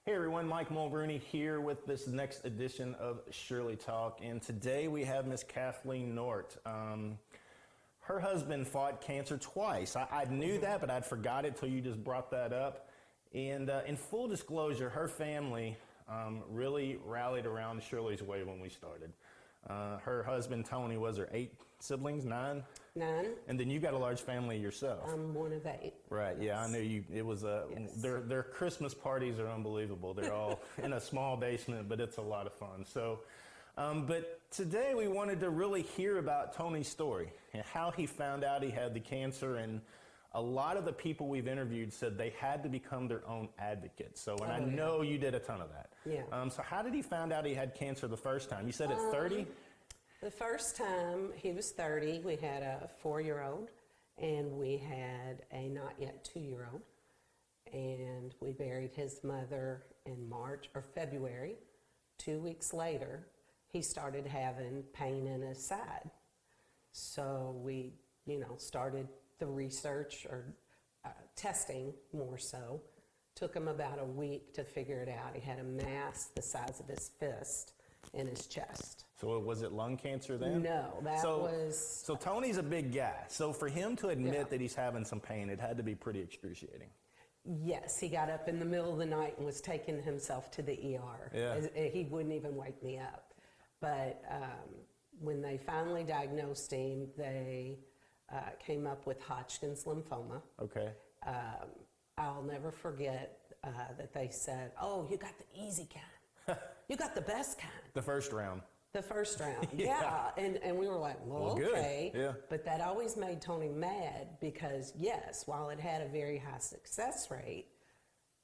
Hey everyone, Mike Mulrooney here with this next edition of Shirley Talk, and today we have Miss Kathleen Nort. Her husband fought cancer twice. I knew that, but I'd forgot it till you just brought that up. And in full disclosure, her family really rallied around Shirley's way when we started. Her husband, Tony, was there 8 siblings, 9? 9. And then you got a large family yourself. I'm one of 8. Right, yeah, I knew you. It was Yes. their Christmas parties are unbelievable. They're all in a small basement, but it's a lot of fun. So, but today we wanted to really hear about Tony's story and how he found out he had the cancer. And a lot of the people we've interviewed said they had to become their own advocates. So, and I know you did a ton of that. Yeah. So how did he find out he had cancer the first time? You said at 30? The first time he was 30, we had a 4-year-old and we had a not yet 2-year-old. And we buried his mother in March or February. 2 weeks later, he started having pain in his side. So we, started the research or testing more so. Took him about a week to figure it out. He had a mass the size of his fist in his chest. So was it lung cancer then? No, that was... So Tony's a big guy. So for him to admit that he's having some pain, it had to be pretty excruciating. Yes, he got up in the middle of the night and was taking himself to the ER. Yeah. He wouldn't even wake me up. But when they finally diagnosed him, they came up with Hodgkin's lymphoma. Okay. I'll never forget that they said, "Oh, you got the easy kind. You got the best kind." The first round. The first round, yeah. And we were like, well, okay. Good. Yeah. But that always made Tony mad because, yes, while it had a very high success rate,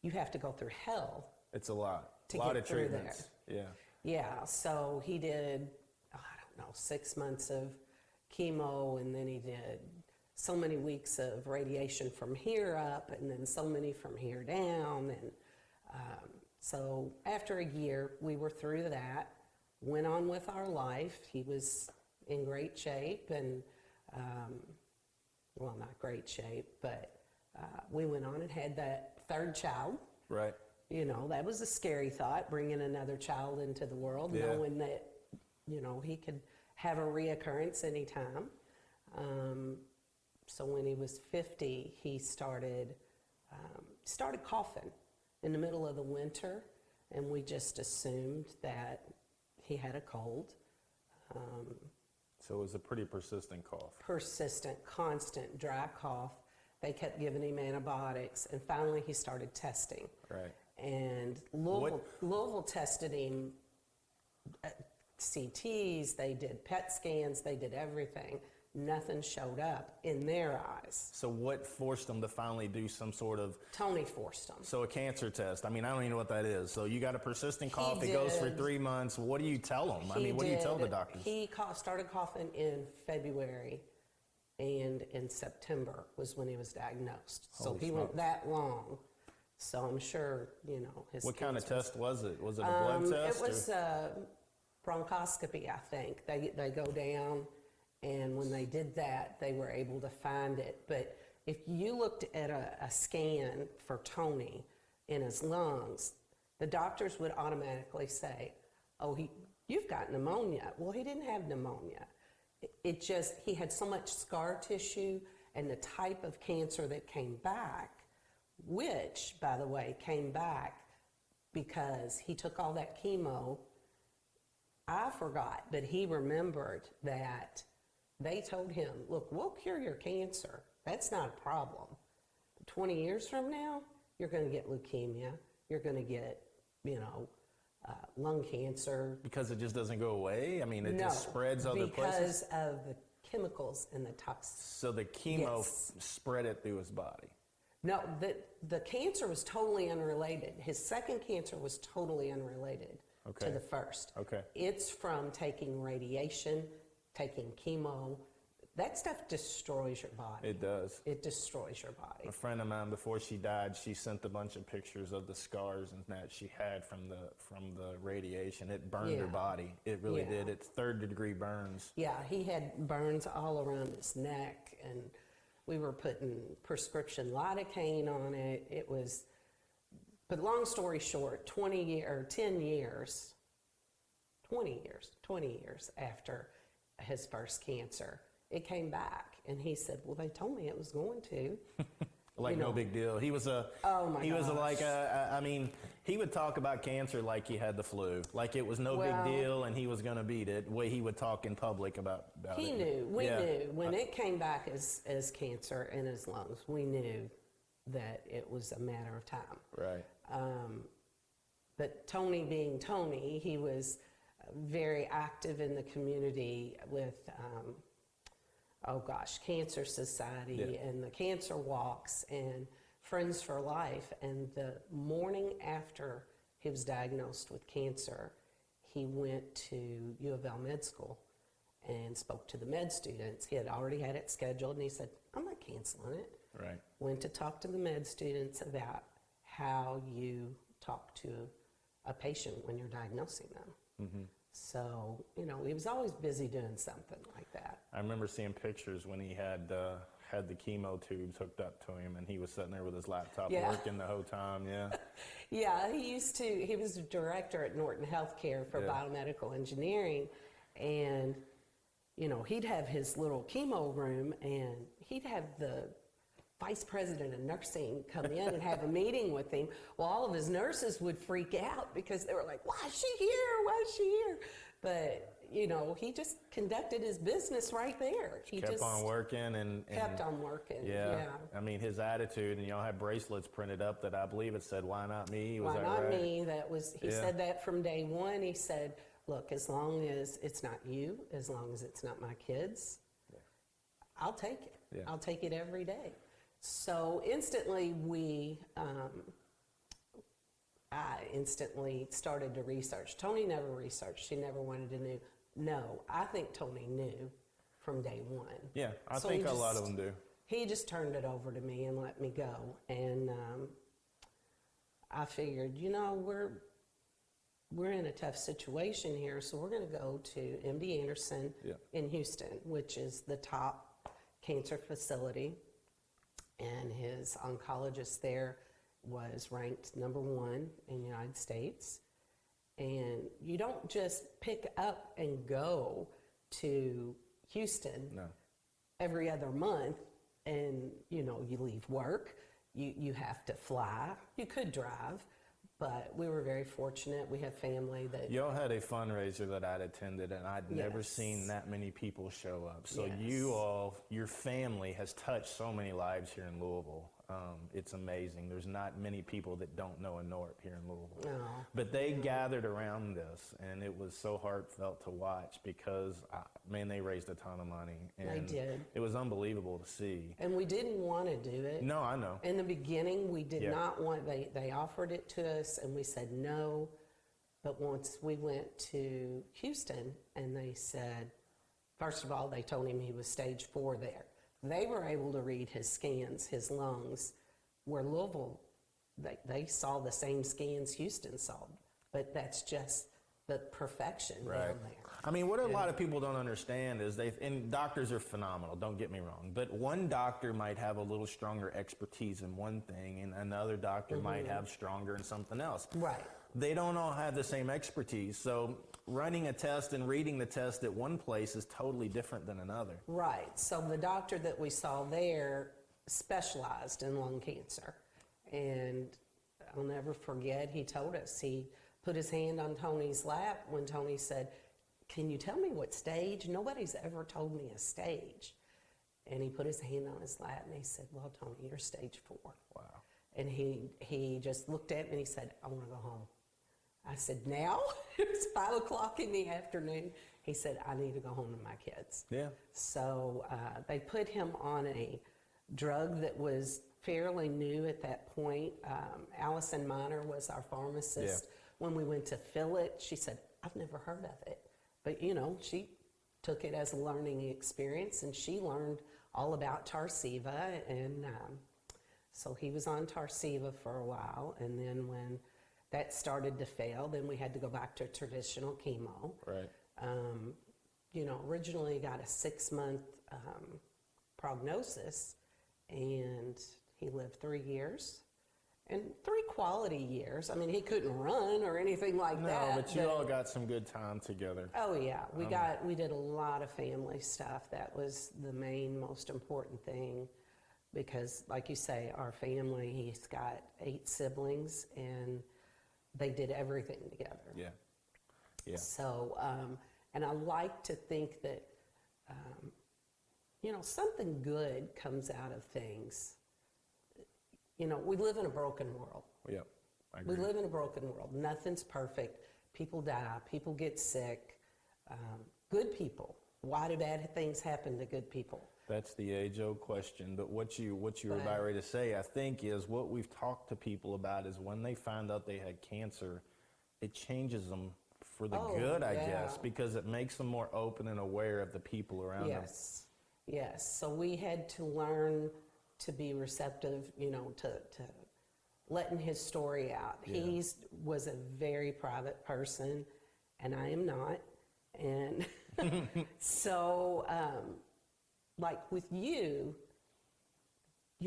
you have to go through hell. It's a lot. To a lot get of through treatments. Yeah. Yeah, so he did, 6 months of chemo, and then he did so many weeks of radiation from here up, and then so many from here down. And so after a year, we were through that. Went on with our life. He was in great shape and, well, not great shape, but we went on and had that 3rd child. Right. That was a scary thought, bringing another child into the world, knowing that, he could have a reoccurrence anytime. So when he was 50, he started coughing in the middle of the winter, and we just assumed that he had a cold. So it was a pretty persistent cough. Persistent, constant, dry cough. They kept giving him antibiotics, and finally he started testing. Right. And Louisville tested him, CTs, they did PET scans, they did everything. Nothing showed up in their eyes. So what forced them to finally do some sort of... Tony forced them. So a cancer test. I mean, I don't even know what that is. So you got a persistent cough. It goes for 3 months. What do you tell them? What do you tell the doctors? He started coughing in February, and in September was when he was diagnosed. So he went that long. So I'm sure, his... What kind of test was it? Was it a blood test? It was bronchoscopy, I think. They go down... And when they did that, they were able to find it. But if you looked at a scan for Tony in his lungs, the doctors would automatically say, "Oh, you've got pneumonia." Well, he didn't have pneumonia. He had so much scar tissue and the type of cancer that came back, which, by the way, came back because he took all that chemo. I forgot, but he remembered that they told him, "Look, we'll cure your cancer. That's not a problem. 20 years from now, you're going to get leukemia. You're going to get, lung cancer." Because it just doesn't go away? I mean, it just spreads other places? Because of the chemicals and the toxins. So the chemo spread it through his body? No, the cancer was totally unrelated. His second cancer was totally unrelated to the first. Okay. It's from taking radiation, taking chemo. That stuff destroys your body. It does. It destroys your body. A friend of mine, before she died, she sent a bunch of pictures of the scars and that she had from the radiation. It burned her body. It really did. It's 3rd-degree burns. Yeah, he had burns all around his neck, and we were putting prescription lidocaine on it. It was But long story short, 20 years after his first cancer, it came back. And he said, well, they told me it was going to. Like, no big deal. He was I mean, he would talk about cancer like he had the flu, like it was no big deal and he was going to beat it, the way he would talk in public about it. We knew. When it came back as cancer in his lungs, we knew that it was a matter of time. Right. But Tony being Tony, he was very active in the community with, Cancer Society and the cancer walks and Friends for Life. And the morning after he was diagnosed with cancer, he went to U of L Med School and spoke to the med students. He had already had it scheduled, and he said, I'm not canceling it. Right. Went to talk to the med students about how you talk to a patient when you're diagnosing them. Mm-hmm. So, he was always busy doing something like that. I remember seeing pictures when he had the chemo tubes hooked up to him, and he was sitting there with his laptop working the whole time. Yeah. Yeah, he was a director at Norton Healthcare for biomedical engineering, and he'd have his little chemo room, and he'd have the vice president of nursing come in and have a meeting with him. Well, all of his nurses would freak out because they were like, why is she here? Why is she here? But, he just conducted his business right there. He kept on working and kept on working. Yeah. I mean, his attitude, and y'all had bracelets printed up that I believe it said, why not me? Why not me? He said that from day one. He said, look, as long as it's not you, as long as it's not my kids, I'll take it. Yeah. I'll take it every day. So instantly I instantly started to research. Tony never researched. She never wanted to know. I think Tony knew from day one. Yeah, I think a lot of them do. He just turned it over to me and let me go. And I figured, we're in a tough situation here, so we're going to go to MD Anderson in Houston, which is the top cancer facility. And his oncologist there was ranked #1 in the United States. And you don't just pick up and go to Houston every other month and, you leave work. You have to fly. You could drive, but we were very fortunate. We have family that... Y'all had a fundraiser that I'd attended, and I'd never seen that many people show up. So your family has touched so many lives here in Louisville. It's amazing. There's not many people that don't know a Nort here in Louisville. No. But they gathered around this, and it was so heartfelt to watch because, they raised a ton of money. And they did. It was unbelievable to see. And we didn't want to do it. No, I know. In the beginning, we did not want, they offered it to us, and we said no. But once we went to Houston, and they said, first of all, they told him he was stage 4 there. They were able to read his scans, his lungs, where Louisville, they saw the same scans Houston saw. But that's just the perfection down there. I mean, what a lot of people don't understand is and doctors are phenomenal, don't get me wrong, but one doctor might have a little stronger expertise in one thing, and another doctor might have stronger in something else. Right. They don't all have the same expertise, so running a test and reading the test at one place is totally different than another. Right. So the doctor that we saw there specialized in lung cancer, and I'll never forget, he told us, he put his hand on Tony's lap when Tony said, can you tell me what stage? Nobody's ever told me a stage. And he put his hand on his lap and he said, well, Tony, you're stage 4. Wow. And he just looked at me and he said, I want to go home. I said, now? It was 5 o'clock in the afternoon. He said, I need to go home to my kids. Yeah. So they put him on a drug that was fairly new at that point. Allison Miner was our pharmacist. Yeah. When we went to fill it, she said, I've never heard of it. But, she took it as a learning experience, and she learned all about Tarceva. And so he was on Tarceva for a while, and then when that started to fail, then we had to go back to traditional chemo. Right. Originally got a 6-month prognosis, and he lived 3 years. and 3 quality years. I mean, he couldn't run or anything like that. No, but you all got some good time together. Oh yeah, we did a lot of family stuff. That was the main, most important thing, because like you say, our family, he's got 8 siblings, and they did everything together. Yeah. Yeah. So, and I like to think that, you know, something good comes out of things. You know, we live in a broken world. Yeah. I agree. We live in a broken world. Nothing's perfect. People die. People get sick. Good people. Why do bad things happen to good people? That's the age-old question. But what you were about ready to say, I think, is what we've talked to people about is when they find out they had cancer, it changes them for the good, I guess, because it makes them more open and aware of the people around them. Yes. So we had to learn to be receptive, you know, to letting his story out. Yeah. He was a very private person, and I am not. And so, like with you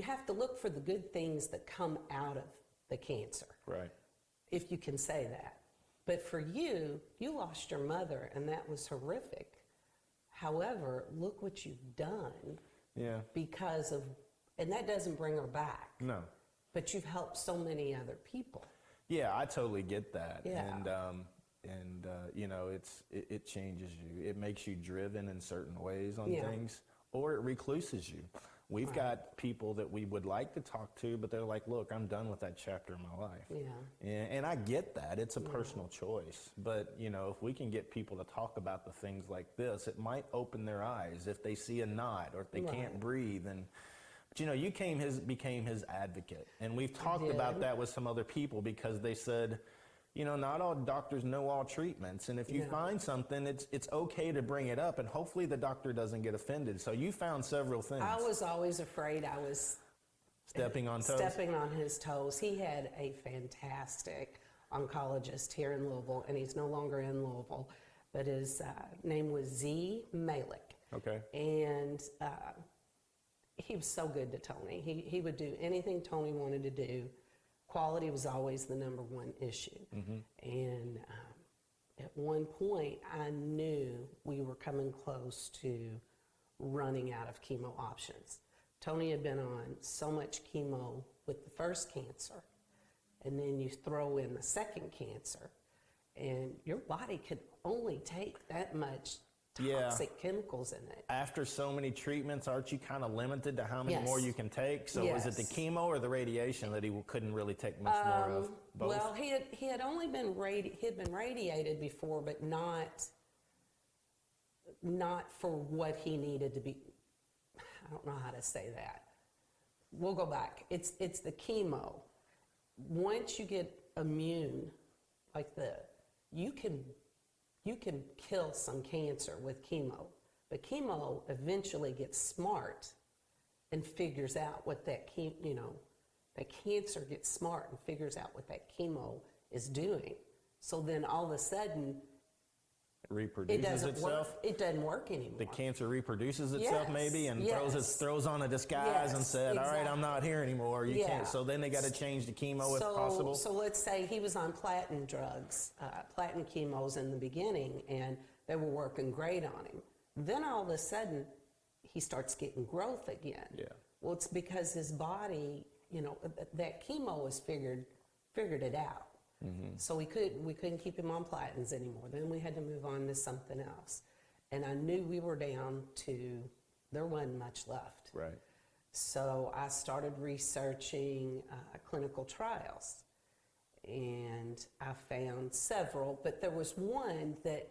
have to look for the good things that come out of the cancer. Right. If you can say that. But for you, you lost your mother, and that was horrific. However, look what you've done. Yeah. Because of, and that doesn't bring her back. No. But you've helped so many other people. Yeah, I totally get that. Yeah. And you know, it changes you. It makes you driven in certain ways on things, or it recluses you. We've got people that we would like to talk to, but they're like, look, I'm done with that chapter in my life. Yeah. And I get that. It's a personal choice. But, you know, if we can get people to talk about the things like this, it might open their eyes if they see a knot or if they can't breathe. But, you know, you became his advocate. And we've talked about that with some other people, because they said, you know, not all doctors know all treatments. And if you find something, it's okay to bring it up. And hopefully the doctor doesn't get offended. So you found several things. I was always afraid I was stepping on toes. Stepping on his toes. He had a fantastic oncologist here in Louisville, and he's no longer in Louisville, but his name was Z. Malik. Okay. And he was so good to Tony. He would do anything Tony wanted to do. Quality was always the number one issue. And at one point, I knew we were coming close to running out of chemo options. Tony had been on so much chemo with the first cancer, and then you throw in the second cancer, and your body could only take that much toxic chemicals in it. After so many treatments, aren't you kind of limited to how many more you can take? So was it the chemo or the radiation that he couldn't really take much more of? Both? Well, he had only been radiated before, but not for what he needed to be. I don't know how to say that. We'll go back. It's the chemo. Once you get immune, like you can kill some cancer with chemo, but chemo eventually gets smart and figures out what that cancer gets smart and figures out what that chemo is doing. So then all of a sudden, it reproduces itself. It doesn't work anymore. The cancer reproduces itself maybe and throws on a disguise and said, all right, I'm not here anymore. You can't. So then they got to change the chemo if possible. So let's say he was on platinum drugs, platinum chemos in the beginning, and they were working great on him. Then all of a sudden, he starts getting growth again. Yeah. Well, it's because his body, you know, that chemo has figured it out. So we couldn't keep him on platins anymore. Then we had to move on to something else. And I knew we were down to, there wasn't much left. Right. So I started researching clinical trials. And I found several, but there was one that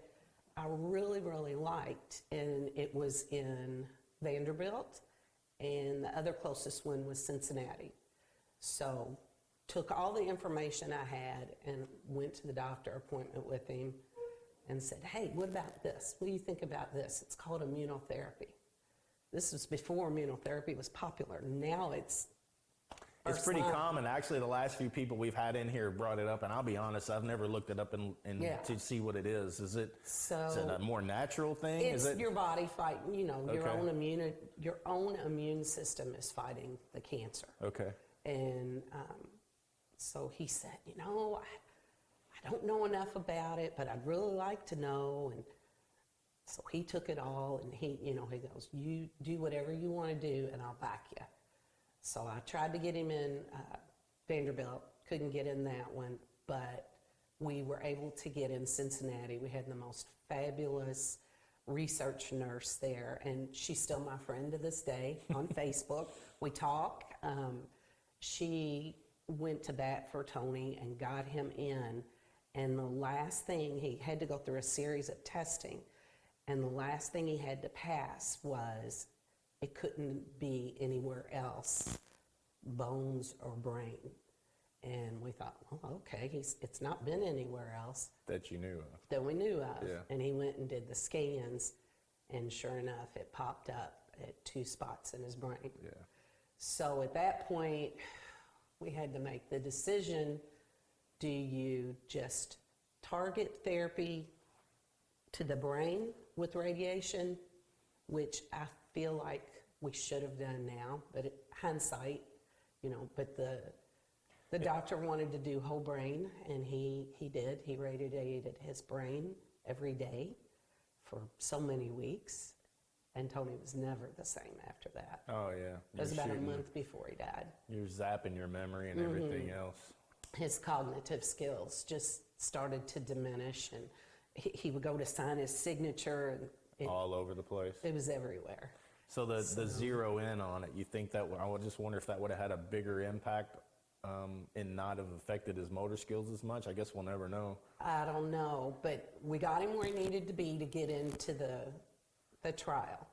I really, really liked, and it was in Vanderbilt, and the other closest one was Cincinnati. So took all the information I had and went to the doctor appointment with him and said, hey, what about this? What do you think about this? It's called immunotherapy. This was before immunotherapy was popular. Now it's pretty common. Actually, the last few people we've had in here brought it up, and I'll be honest, I've never looked it up and to see what it is. Is it a more natural thing? It's your body fighting, you know, your own immune system is fighting the cancer. Okay. And So he said, I don't know enough about it, but I'd really like to know. And so he took it all, and he goes, you do whatever you want to do, and I'll back you. So I tried to get him in Vanderbilt, couldn't get in that one, but we were able to get in Cincinnati. We had the most fabulous research nurse there, and she's still my friend to this day on Facebook. We talk. She went to bat for Tony and got him in, and the last thing, he had to go through a series of testing, and the last thing he had to pass was it couldn't be anywhere else, bones or brain. And we thought, well, okay, it's not been anywhere else. That you knew of. That we knew of. Yeah. And he went and did the scans, and sure enough, it popped up at 2 spots in his brain. Yeah. So at that point, we had to make the decision, do you just target therapy to the brain with radiation, which I feel like we should have done now, but hindsight, but the doctor wanted to do whole brain, and he did. He radiated his brain every day for so many weeks, and Tony was never the same after that. Oh, yeah. It was about a month before he died. You're zapping your memory and everything else. His cognitive skills just started to diminish, and he would go to sign his signature, and All over the place. it was everywhere. So the zero in on it, you think that, I would just wonder if that would have had a bigger impact and not have affected his motor skills as much? I guess we'll never know. I don't know, but we got him where he needed to be to get into the trial.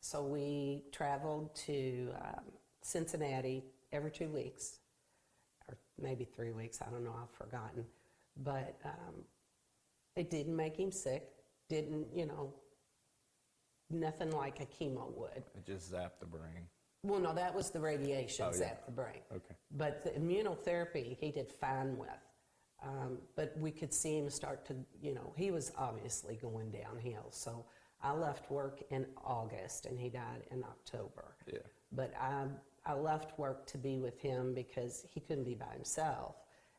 So we traveled to Cincinnati every 2 weeks, or maybe 3 weeks, I don't know, I've forgotten. But it didn't make him sick, didn't, nothing like a chemo would. It just zapped the brain. Well, no, that was the radiation, Oh, yeah. zapped the brain. Okay. But the immunotherapy, he did fine with. But we could see him start to, he was obviously going downhill. So I left work in August, and he died in October. Yeah. But I left work to be with him because he couldn't be by himself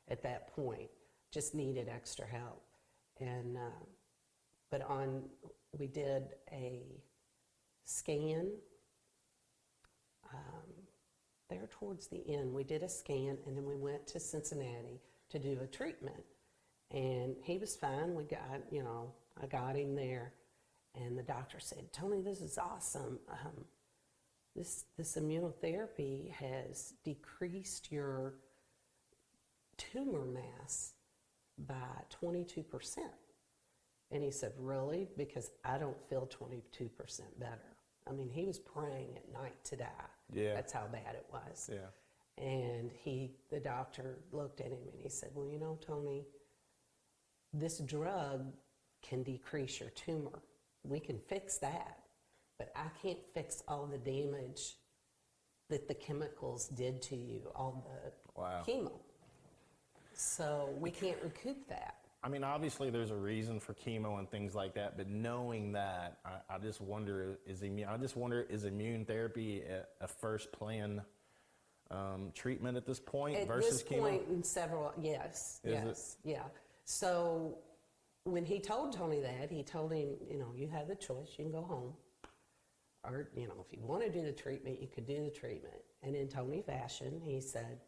at that point, just needed extra help. And, we did a scan. There towards the end, we did a scan, and then we went to Cincinnati to do a treatment. And he was fine. We got, I got him there, and the doctor said, Tony, this is awesome. This immunotherapy has decreased your tumor mass by 22%. And he said, really? Because I don't feel 22% better. I mean, he was praying at night to die. Yeah. That's how bad it was. Yeah. And the doctor looked at him and he said, well, Tony, this drug can decrease your tumor. We can fix that, but I can't fix all the damage that the chemicals did to you, all the Wow. chemo. So we can't recoup that. I mean, obviously there's a reason for chemo and things like that, but knowing that, I just wonder, is immune therapy a first plan treatment at this point versus chemo? At this point in several, yes, yeah. So when he told Tony that, he told him, you have the choice, you can go home. Or, if you want to do the treatment, you could do the treatment. And in Tony fashion, he said,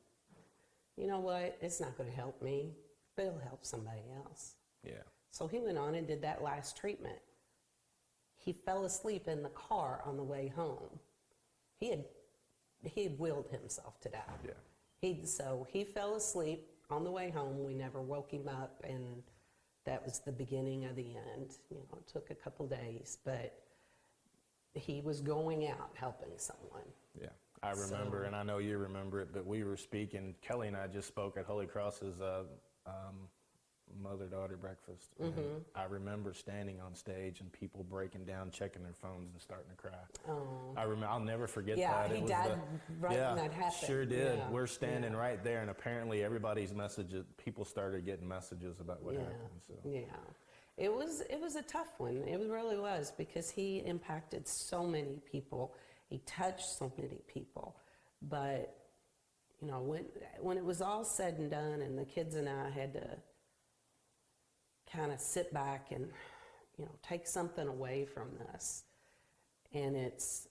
you know what, it's not going to help me, but it'll help somebody else. Yeah. So he went on and did that last treatment. He fell asleep in the car on the way home. He had willed himself to die. Yeah. So he fell asleep on the way home. We never woke him up, and that was the beginning of the end. It took a couple days, but he was going out helping someone. Yeah. I remember, and I know you remember it, but we were speaking, Kelly and I just spoke at Holy Cross's mother-daughter breakfast. Mm-hmm. And I remember standing on stage and people breaking down, checking their phones and starting to cry. Oh. I'll never forget Yeah, that. he died right when that happened. Sure did. Yeah. We're standing right there, and apparently everybody's messages, people started getting messages about what happened. So. Yeah. It was a tough one. It really was, because he impacted so many people. He touched so many people. But you know, when it was all said and done and the kids and I had to kind of sit back and, you know, take something away from this, and it's,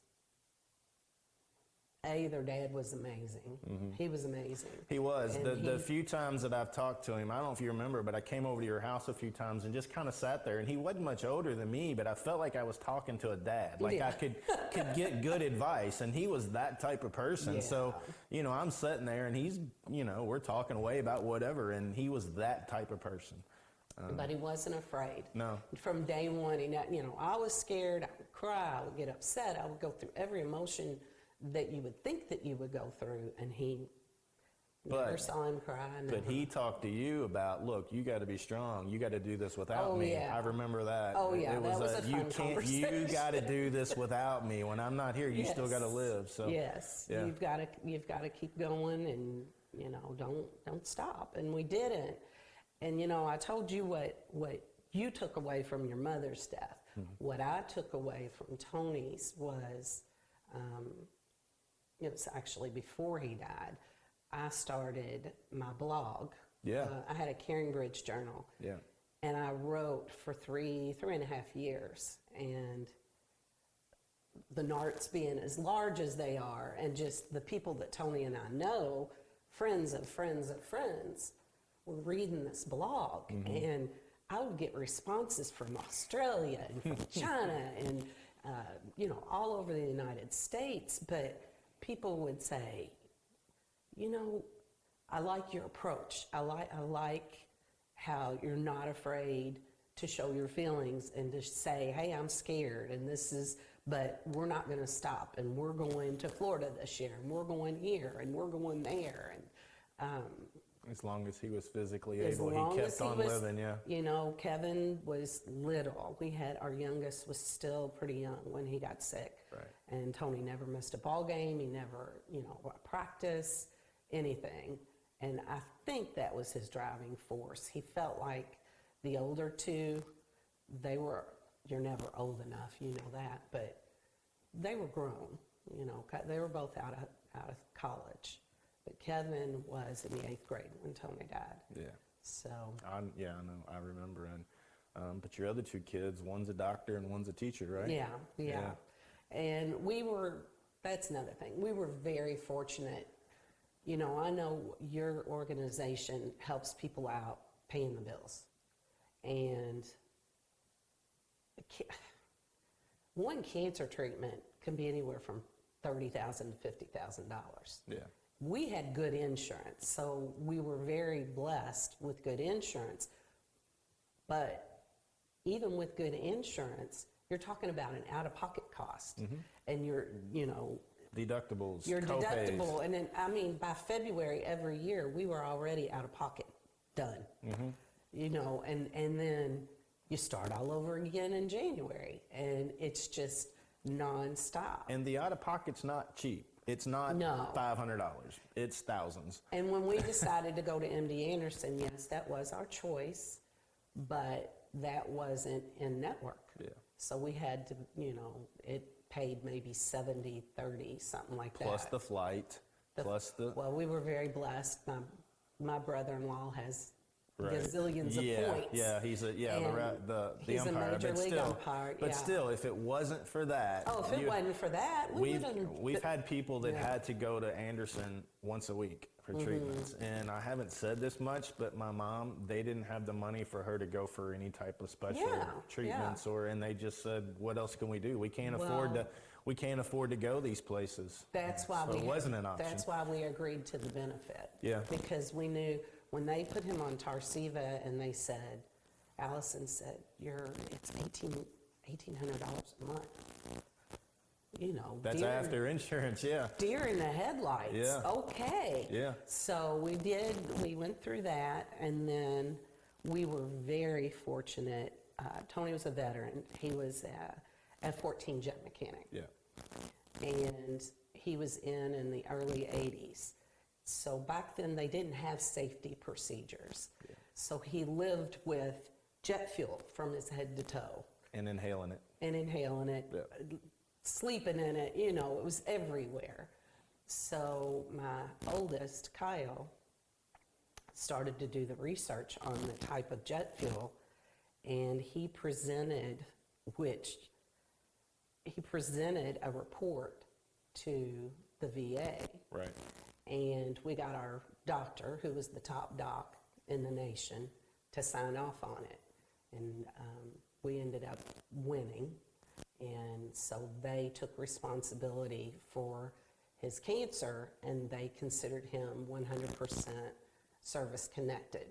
their dad was amazing. He was amazing. He was. And The few times that I've talked to him, I don't know if you remember, but I came over to your house a few times and just kind of sat there. And he wasn't much older than me, but I felt like I was talking to a dad. Like Yeah. I could get good advice, and he was that type of person. Yeah. So, you know, I'm sitting there, and he's, you know, we're talking away about whatever, and he was that type of person. But he wasn't afraid. No. From day one, you know, I was scared. I would cry. I would get upset. I would go through every emotion that you would think that you would go through, and he never saw him cry. But he talked to you about, look, you got to be strong. You got to do this without me. Yeah. I remember that. Oh, yeah, It that was a you fun can't. You conversation. got to do this without me. When I'm not here, you still got to live. So yes, yeah. you've got to keep going, and you know, don't stop. And we didn't. And you know, I told you what you took away from your mother's death. What I took away from Tony's was. It was actually before he died, I started my blog. Yeah. I had a Caring Bridge journal. Yeah. And I wrote for three and a half years. And the Narts being as large as they are, and just the people that Tony and I know, friends of friends of friends, were reading this blog. And I would get responses from Australia and from China and, you know, all over the United States. But people would say, you know, I like your approach. I like how you're not afraid to show your feelings and to say, hey, I'm scared and but we're not going to stop, and we're going to Florida this year, and we're going here, and we're going there. And as long as he was physically as able, long he as kept on was, living. Yeah. You know, Kevin was little. Our youngest was still pretty young when he got sick. Right. And Tony never missed a ball game. He never, you know, practice, anything. And I think that was his driving force. He felt like the older two, you're never old enough, you know that, but they were grown, you know, they were both out of college. But Kevin was in the 8th grade when Tony died. Yeah. So. I know. I remember. And but your other two kids, one's a doctor and one's a teacher, right? Yeah. And that's another thing. We were very fortunate. You know, I know your organization helps people out paying the bills. And one cancer treatment can be anywhere from $30,000 to $50,000. Yeah. We had good insurance, so we were very blessed with good insurance. But even with good insurance, you're talking about an out-of-pocket cost. And you know, deductibles, your co-pays. deductible, and then, I mean, by February every year, we were already out of pocket, done. You know, and then you start all over again in January, and it's just nonstop. And the out-of-pocket's not cheap. It's not $500. It's thousands. And when we decided to go to MD Anderson, yes, that was our choice, but that wasn't in network. Yeah. So we had to, you know, it paid maybe 70-30, something like that. Plus the flight, plus the... Well, we were very blessed. My brother-in-law has Right. gazillions of points. Yeah, he's the he's umpire. a major league still, umpire. But still, if it wasn't for that, if it wasn't for that, we've had people that had to go to Anderson once a week for treatments, and I haven't said this much, but my mom, they didn't have the money for her to go for any type of special treatments, and they just said, what else can we do? We can't afford to go these places. That's why it wasn't an option. That's why we agreed to the benefit. Yeah. Because we knew when they put him on Tarceva and they said, Allison said, it's $1,800 a month. You know, that's after insurance, deer in the headlights. Yeah. Okay. Yeah. So we went through that, and then we were very fortunate. Tony was a veteran. He was a 14 jet mechanic. Yeah. And he was in the early 80s. So back then they didn't have safety procedures. Yeah. So he lived with jet fuel from his head to toe. And inhaling it. Yeah. Sleeping in it, you know, it was everywhere. So my oldest, Kyle, started to do the research on the type of jet fuel, and he presented a report to the VA. Right. And we got our doctor, who was the top doc in the nation, to sign off on it. And we ended up winning. And so they took responsibility for his cancer, and they considered him 100% service connected.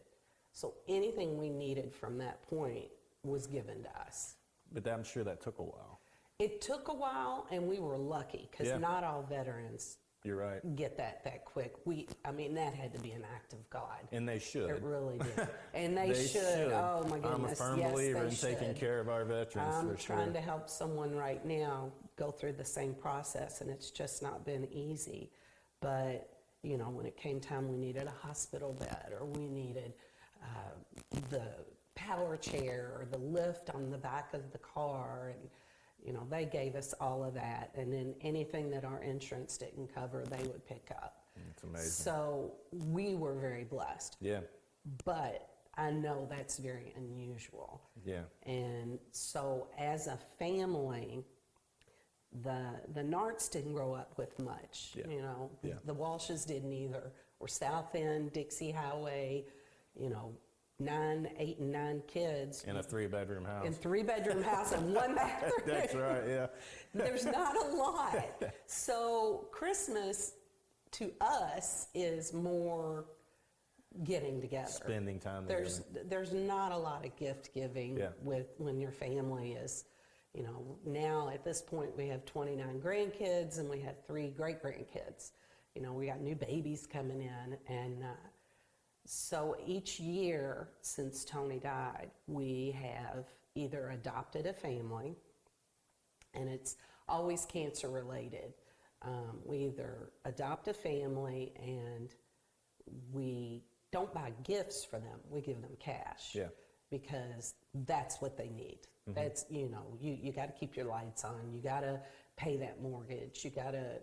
So anything we needed from that point was given to us. But I'm sure that took a while. It took a while, and we were lucky, because Yeah. not all veterans You're right. get that quick. I mean, that had to be an act of God. And they should. It really did. And they should. Oh my goodness. I'm a firm yes, believer they in taking should. care of our veterans, I'm for sure. trying to help someone right now go through the same process, and it's just not been easy. But, you know, when it came time we needed a hospital bed, or we needed the power chair or the lift on the back of the car, and, you know, they gave us all of that. And then anything that our insurance didn't cover, they would pick up. It's amazing. So we were very blessed. Yeah. But I know that's very unusual. Yeah. And so as a family, the Narts didn't grow up with much. Yeah. You know, Yeah. the Walshes didn't either. We're South End, Dixie Highway, you know, 8 and 9 kids. In a 3-bedroom house. In 3-bedroom house and 1 bathroom. That's right, yeah. There's not a lot. So Christmas to us is more getting together. Spending time together. There's not a lot of gift giving Yeah. when your family is, you know, now at this point we have 29 grandkids and we have 3 great grandkids. You know, we got new babies coming in, and so each year since Tony died, we have either adopted a family, and it's always cancer related. We either adopt a family and we don't buy gifts for them, we give them cash. Yeah. Because that's what they need. That's, you know, you got to keep your lights on, you got to pay that mortgage, you got to,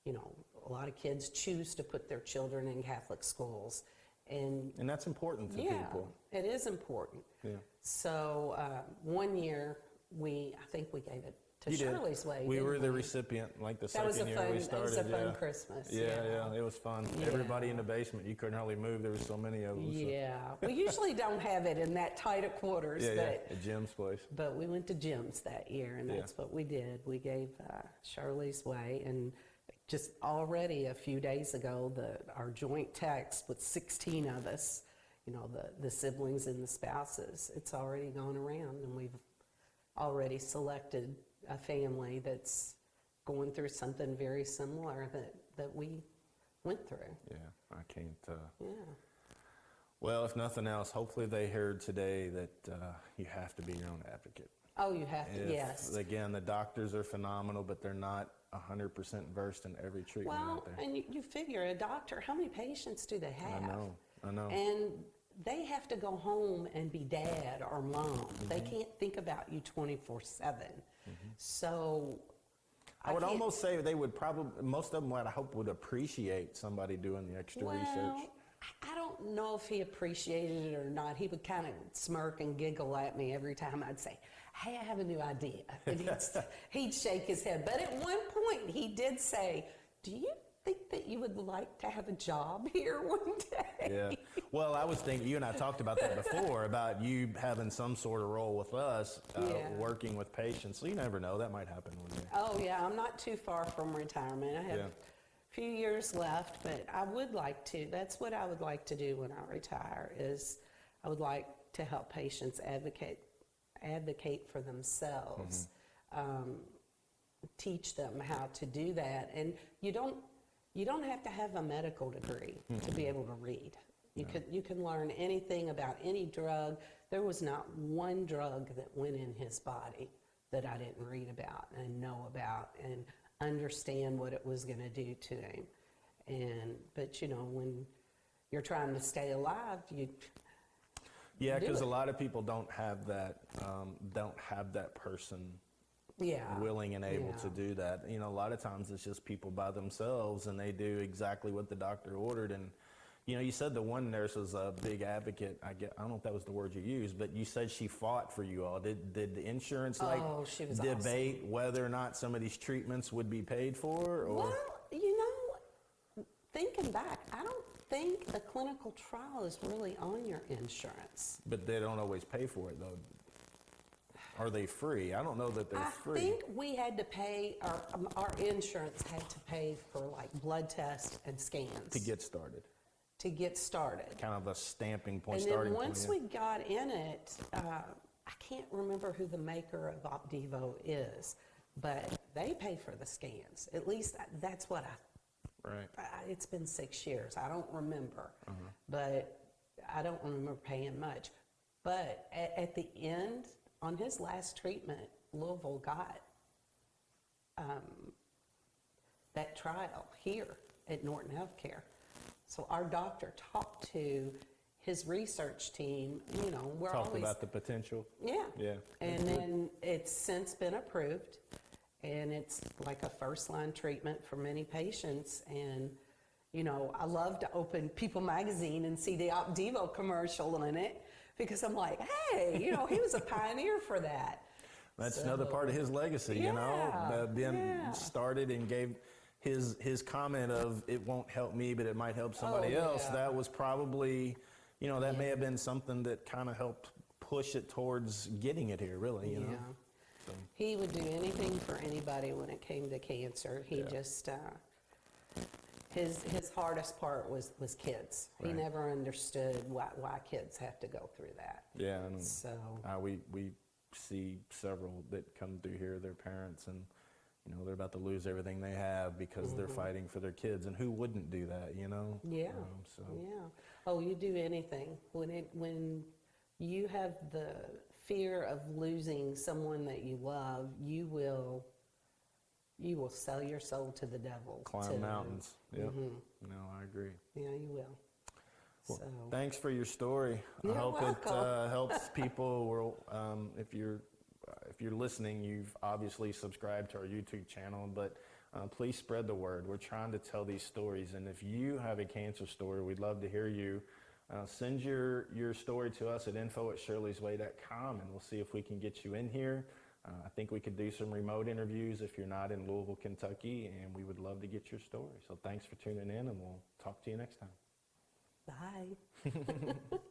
you know, a lot of kids choose to put their children in Catholic schools. And that's important to yeah, people. it is important. Yeah. So one year, I think we gave it to You did. Shirley's Way. We didn't were the recipient, like the That was second a year fun. we It started. was a fun yeah. Christmas. Yeah, it was fun. Yeah. Everybody in the basement, you couldn't hardly move. There were so many of us. So. Yeah, we usually don't have it in that tight of quarters, Yeah, but at Jim's place. but we went to Jim's that year, and that's what we did. We gave Shirley's Way, and just already a few days ago, our joint text with 16 of us, you know, the siblings and the spouses, it's already gone around, and we've already selected a family that's going through something very similar that we went through. Yeah, I can't. Yeah. Well, if nothing else, hopefully they heard today that you have to be your own advocate. Oh, you have to, yes. Again, the doctors are phenomenal, but they're not 100% versed in every treatment out there. And you figure a doctor, how many patients do they have? I know. And they have to go home and be dad or mom. They can't think about you 24/7. So I would can't- almost say they would probably, most of them, I hope, would appreciate somebody doing the extra research. I don't know if he appreciated it or not. He would kind of smirk and giggle at me every time I'd say, "Hey, I have a new idea." And he'd shake his head. But at one point he did say, "Do you think that you would like to have a job here one day?" Yeah. Well, I was thinking, you and I talked about that before, about you having some sort of role with us, working with patients. So you never know, that might happen one day. Oh yeah, I'm not too far from retirement. I have a few years left, but I would like to. That's what I would like to do when I retire. Is I would like to help patients advocate for themselves, teach them how to do that, and you don't have to have a medical degree to be able to read. You can learn anything about any drug. There was not one drug that went in his body that I didn't read about and know about and understand what it was going to do to him. But you know, when you're trying to stay alive, Yeah, because do a it. lot of people don't have that person Yeah. willing and able Yeah. to do that. You know, a lot of times it's just people by themselves and they do exactly what the doctor ordered. And, you know, you said the one nurse was a big advocate. I don't know if that was the word you used, but you said she fought for you all. Did the insurance Oh, she was debate whether or not some of these treatments would be paid for? Or Well, you know, thinking back, I don't think a clinical trial is really on your insurance. but they don't always pay for it though. Are they free? I don't know that they're I free. think we had to pay, our insurance had to pay for like blood tests and scans. To get started. To get started. Kind of a stamping point, And then starting point. once yeah. we got in it, I can't remember who the maker of Opdivo is, but they pay for the scans. At least that's what Right. it's been 6 years. I don't remember, Uh-huh. but I don't remember paying much. But at the end, on his last treatment, Louisville got that trial here at Norton Healthcare. So our doctor talked to his research team, you know, we're Talk always... about the potential. Yeah. Yeah. And then it's since been approved, and it's like a first-line treatment for many patients. And, you know, I love to open People magazine and see the Opdivo commercial in it, because I'm like, hey, you know, he was a pioneer for that. That's So, another part of his legacy, you know, yeah, being yeah. started and gave his comment of it won't help me, but it might help somebody Oh, else. yeah. That was probably, you know, that may have been something that kind of helped push it towards getting it here, really, you know. Yeah. He would do anything for anybody when it came to cancer. He just, his hardest part was kids. He Right. never understood why kids have to go through that. Yeah, and So, we see several that come through here, their parents, and you know they're about to lose everything they have because they're fighting for their kids, and who wouldn't do that, you know? yeah, So yeah. Oh, you do anything. When you have the fear of losing someone that you love, you will sell your soul to the devil. climb mountains. Yep. No, I agree. Yeah, you will. Well, So, thanks for your story. I You're hope it welcome. helps people. If you're listening, you've obviously subscribed to our YouTube channel, but please spread the word. We're trying to tell these stories, and if you have a cancer story, we'd love to hear you. Send your story to us at info@shirleysway.com, and we'll see if we can get you in here. I think we could do some remote interviews if you're not in Louisville, Kentucky, and we would love to get your story. So thanks for tuning in, and we'll talk to you next time. bye.